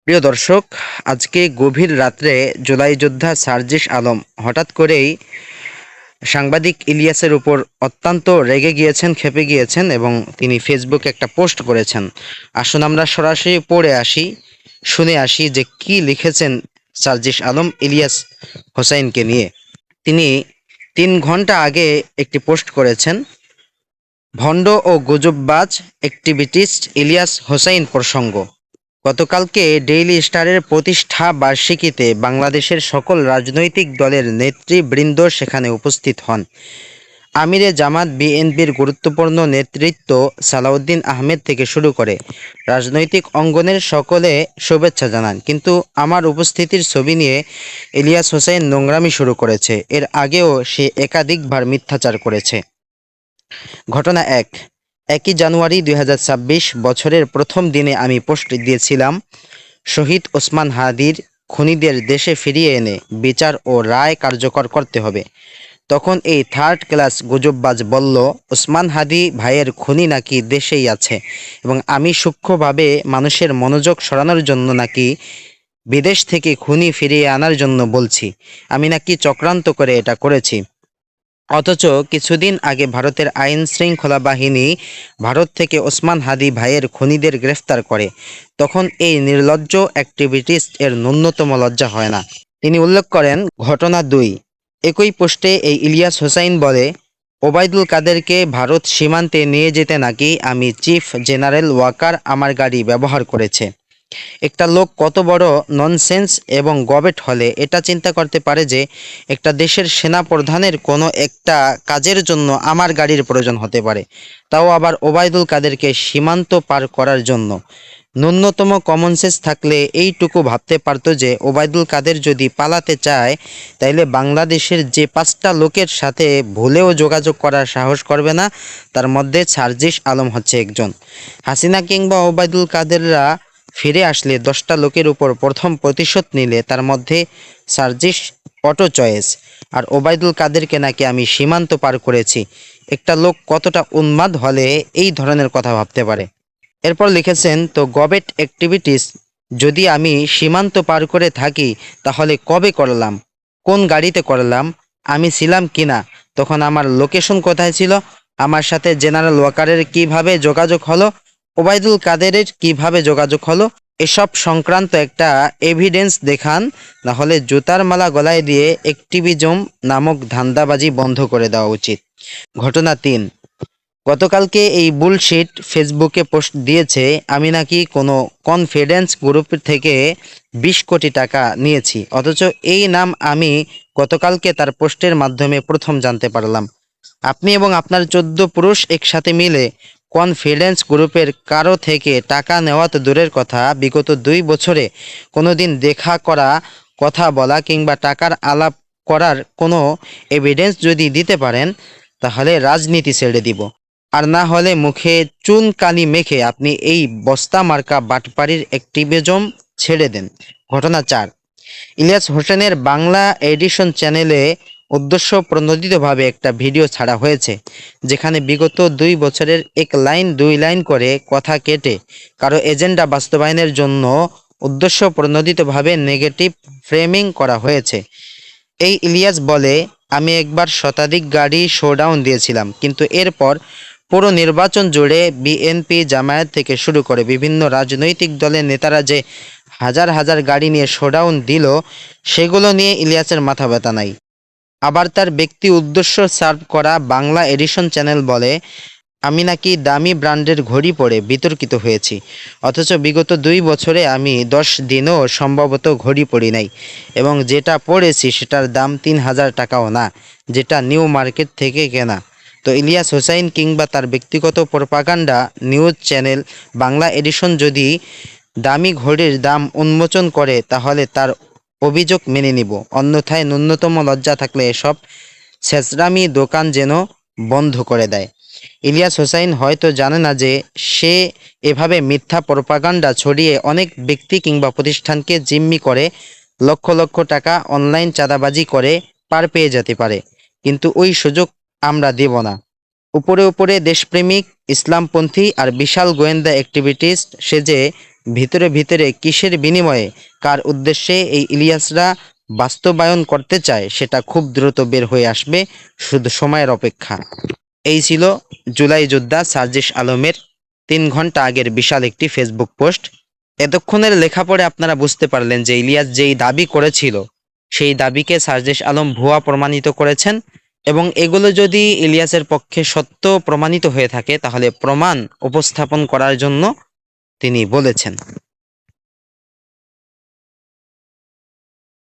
প্রিয় দর্শক, আজকে গভীর রাত্রে জুলাই যোদ্ধা সার্জিস আলম হঠাৎ করেই সাংবাদিক ইলিয়াসের উপর অত্যন্ত রেগে গিয়েছেন, ক্ষেপে গিয়েছেন এবং তিনি ফেসবুকে একটা পোস্ট করেছেন। আসুন আমরা সরাসরি পড়ে আসি, শুনে আসি যে কি লিখেছেন সার্জিস আলম ইলিয়াস হোসাইনকে নিয়ে। তিনি 3 ঘন্টা আগে একটি পোস্ট করেছেন, ভণ্ড ও গুজববাজ অ্যাক্টিভিস্ট ইলিয়াস হোসাইন প্রসঙ্গ। গতকালকে ডেইলি স্টারের প্রতিষ্ঠা বার্ষিকীতে বাংলাদেশের সকল রাজনৈতিক দলের নেতৃবৃন্দ সেখানে উপস্থিত হন। আমিরে জামাত বিএনপির গুরুত্বপূর্ণ নেতৃত্ব সালাউদ্দিন আহমেদ থেকে শুরু করে রাজনৈতিক অঙ্গনের সকলে শুভেচ্ছা জানান, কিন্তু আমার উপস্থিতির ছবি নিয়ে ইলিয়াস হোসেন নোংরামি শুরু করেছে। এর আগেও সে একাধিকবার মিথ্যাচার করেছে। ঘটনা 1 জানুয়ারি 2026 বছরের প্রথম দিনে আমি পোস্ট দিয়েছিলাম, শহীদ ওসমান হাদির খুনিদের দেশে ফিরিয়ে এনে বিচার ও রায় কার্যকর করতে হবে। তখন এই থার্ড ক্লাস গুজববাজ বলল, ওসমান হাদি ভাইয়ের খুনি নাকি দেশেই আছে এবং আমি সূক্ষ্মভাবে মানুষের মনোযোগ সরানোর জন্য নাকি বিদেশ থেকে খুনি ফিরিয়ে আনার জন্য বলছি, আমি নাকি চক্রান্ত করে এটা করেছি। অথচ কিছুদিন আগে ভারতের আইন শৃঙ্খলা বাহিনী ভারত থেকে ওসমান হাদি ভাইয়ের খুনিদের গ্রেফতার করে। তখন এই নির্লজ্জ অ্যাক্টিভিস্ট এর ন্যূনতম লজ্জা হয় না। তিনি উল্লেখ করেন, ঘটনা 2। একই পোস্টে এই ইলিয়াস হোসাইন বলে, ওবায়দুল কাদেরকে ভারত সীমান্তে নিয়ে যেতে নাকি আমি চিফ জেনারেল ওয়াকার আমার গাড়ি ব্যবহার করেছে। একটা লোক কত বড় ননসেন্স এবং গবেট হলে এটা চিন্তা করতে পারে যে একটা দেশের সেনা প্রধানের কোনো একটা কাজের জন্য আমার গাড়ির প্রয়োজন হতে পারে, তাও আবার ওবায়দুল কাদেরকে সীমান্ত পার করার জন্য। ন্যূনতম কমন সেন্স থাকলে এইটুকু ভাবতে পারতো যে ওবায়দুল কাদের যদি পালাতে চায় তাইলে বাংলাদেশের যে 5টা লোকের সাথে ভুলেও যোগাযোগ করার সাহস করবে না, তার মধ্যে সার্জিস আলম হচ্ছে একজন। হাসিনা কিংবা ওবায়দুল কাদেররা ফিরে আসলে 10টা লোকের উপর প্রথম প্রতিশোধ নিলে তার মধ্যে সার্জিস অটো চয়েস। আর ওবায়দুল কাদেরকে নাকি আমি সীমান্ত পার করেছি। একটা লোক কতটা উন্মাদ হলে এই ধরনের কথা ভাবতে পারে। এরপর লিখেছেন, তো গবেট অ্যাক্টিভিটিস যদি আমি সীমান্ত পার করে থাকি তাহলে কবে করলাম, কোন গাড়িতে করলাম, আমি ছিলাম কিনা, তখন আমার লোকেশন কোথায় ছিল, আমার সাথে জেনারেল ওয়াকারের কিভাবে যোগাযোগ হলো, ওবায়দুল কাদেরের কিভাবে যোগাযোগ হলো, এসব সংক্রান্ত একটা এভিডেন্স দেখান, না হলে জুতার মালা গলায় দিয়ে অ্যাক্টিভিজম নামক ধান্দাবাজি বন্ধ করে দেওয়া উচিত। ঘটনা 3। গতকালকে এই বুলশিট ফেসবুকে পোস্ট দিয়েছে আমি নাকি কোনো কনফিডেন্স গ্রুপ থেকে 20 কোটি টাকা নিয়েছি, অথচ এই নাম আমি গতকালকে তার পোস্টের মাধ্যমে প্রথম জানতে পারলাম। আপনি এবং আপনার 14 পুরুষ একসাথে মিলে কনফিডেন্স গ্রুপের কারো থেকে টাকা নেওয়া তো দূরের কথা, বিগত 2 বছরে কোনোদিন দেখা করা, কথা বলা কিংবা টাকার আলাপ করার কোনো এভিডেন্স যদি দিতে পারেন তাহলে রাজনীতি ছেড়ে দিব, আর না হলে মুখে চুন কালি মেখে আপনি এই বস্তা মার্কা বাটপাড়ির অ্যাক্টিভিজম ছেড়ে দেন। ঘটনা 4। ইলিয়াস হোসেনের বাংলা এডিশন চ্যানেলে উদ্দেশ্য প্রণোদিতভাবে একটা ভিডিও ছাড়া হয়েছে, যেখানে বিগত 2 বছরের 1 লাইন 2 লাইন করে কথা কেটে কারো এজেন্ডা বাস্তবায়নের জন্য উদ্দেশ্য প্রণোদিতভাবে নেগেটিভ ফ্রেমিং করা হয়েছে। এই ইলিয়াস বলে, আমি একবার শতাধিক গাড়ি শোডাউন দিয়েছিলাম, কিন্তু এরপর পুরো নির্বাচন জুড়ে বিএনপি, জামায়াত থেকে শুরু করে বিভিন্ন রাজনৈতিক দলের নেতারা যে হাজার হাজার গাড়ি নিয়ে শোডাউন দিল, সেগুলো নিয়ে ইলিয়াসের মাথা ব্যথা নাই। আবার তার ব্যক্তি উদ্দেশ্য সার্ভ করা বাংলা এডিশন চ্যানেল বলে, আমি নাকি দামি ব্র্যান্ডের ঘড়ি পরে বিতর্কিত হয়েছি, অথচ বিগত 2 বছরে আমি 10 দিনও সম্ভবত ঘড়ি পরি নাই এবং যেটা পড়েছি সেটার দাম 3000 টাকাও না, যেটা নিউ মার্কেট থেকে কেনা। তো ইলিয়াস হোসাইন কিংবা তার ব্যক্তিগত propaganda news channel Bangla edition যদি দামি ঘড়ির দাম উন্মোচন করে তাহলে তার অভিযোগ মেনে নিব, অন্যথায় ন্যূনতম লজ্জা থাকলে এসব ছেঁচড়ামি দোকান যেন বন্ধ করে দেয়। ইলিয়াস হোসাইন হয়তো জানে না যে সে এভাবে মিথ্যা প্রপাগান্ডা ছড়িয়ে অনেক ব্যক্তি কিংবা প্রতিষ্ঠানকে জিম্মি করে লক্ষ লক্ষ টাকা অনলাইন চাঁদাবাজি করে পার পেয়ে যেতে পারে, কিন্তু ওই সুযোগ আমরা দেব না। উপরে উপরে দেশপ্রেমিক, ইসলামপন্থী আর বিশাল গোয়েন্দা অ্যাক্টিভিটিস্ট সেজে ভিতরে ভিতরে কিসের বিনিময়ে, কার উদ্দেশ্যে এই ইলিয়াসরা বাস্তবায়ন করতে চায় সেটা খুব দ্রুত বের হয়ে আসবে, শুধু সময়ের অপেক্ষা। এই ছিল জুলাই যোদ্ধা সার্জিস আলমের 3 ঘন্টা আগের বিশাল একটি ফেসবুক পোস্ট। এতক্ষণের লেখা পড়ে আপনারা বুঝতে পারলেন যে ইলিয়াস যেই দাবি করেছিল সেই দাবিকে সার্জিস আলম ভুয়া প্রমাণিত করেছেন, এবং এগুলো যদি ইলিয়াসের পক্ষে সত্য প্রমাণিত হয়ে থাকে তাহলে প্রমাণ উপস্থাপন করার জন্য তিনি বলেছেন।